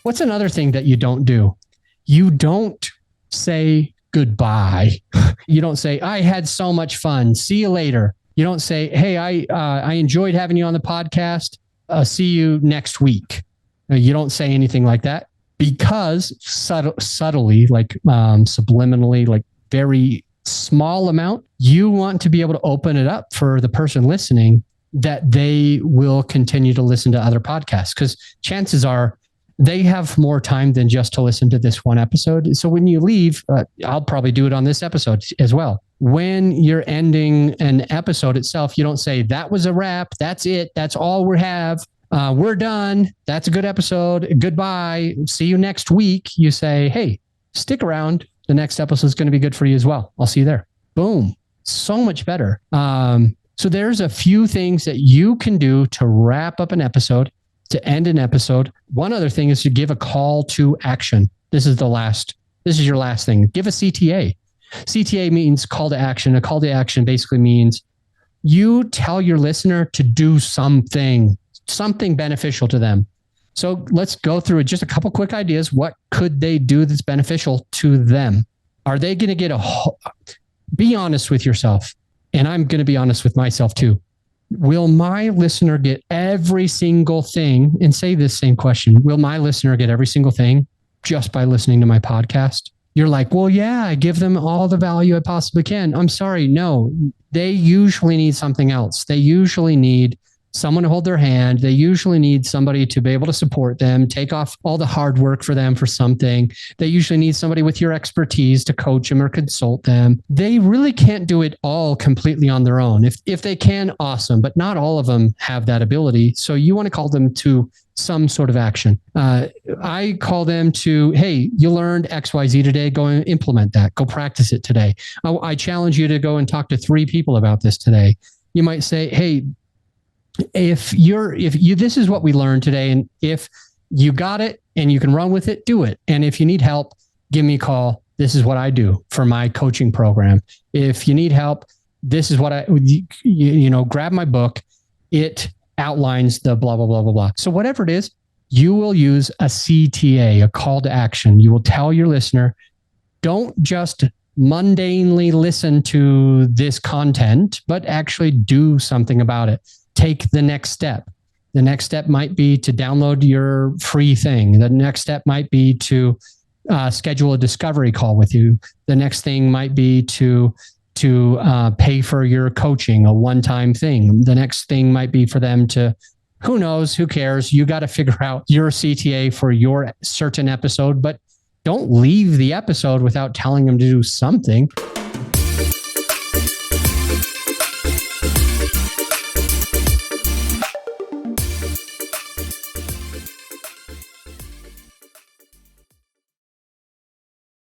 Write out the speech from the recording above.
What's another thing that you don't do? You don't say goodbye. You don't say, I had so much fun. See you later. You don't say, hey, I enjoyed having you on the podcast. See you next week. You don't say anything like that because subtly, like subliminally, like very small amount, you want to be able to open it up for the person listening that they will continue to listen to other podcasts, because chances are they have more time than just to listen to this one episode. So when you leave, I'll probably do it on this episode as well. When you're ending an episode itself, you don't say that was a wrap. That's it. That's all we have. We're done. That's a good episode. Goodbye. See you next week. You say, hey, stick around. The next episode is going to be good for you as well. I'll see you there. Boom. So much better. So there's a few things that you can do to wrap up an episode, to end an episode. One other thing is to give a call to action. This is your last thing. Give a CTA. CTA means call to action. A call to action basically means you tell your listener to do something beneficial to them. So let's go through just a couple quick ideas. What could they do that's beneficial to them? Are they going to get be honest with yourself. And I'm going to be honest with myself too. Will my listener get every single thing? And say this same question. Will my listener get every single thing just by listening to my podcast? You're like, well, yeah, I give them all the value I possibly can. I'm sorry. No, they usually need something else. They usually need someone to hold their hand. They usually need somebody to be able to support them, take off all the hard work for them for something. They usually need somebody with your expertise to coach them or consult them. They really can't do it all completely on their own. If they can, awesome, but not all of them have that ability. So you want to call them to some sort of action. I call them to, hey, you learned XYZ today. Go and implement that. Go practice it today. I challenge you to go and talk to 3 people about this today. You might say, hey, if you this is what we learned today, and if you got it and you can run with it, do it. And if you need help, give me a call. This is what I do for my coaching program. If you need help, this is what grab my book. It outlines the blah, blah, blah, blah, blah. So whatever it is, you will use a CTA, a call to action. You will tell your listener, don't just mundanely listen to this content, but actually do something about it. Take the next step. The next step might be to download your free thing. The next step might be to schedule a discovery call with you. The next thing might be to pay for your coaching, a one-time thing. The next thing might be for them to, who knows, who cares? You got to figure out your CTA for your certain episode, but don't leave the episode without telling them to do something.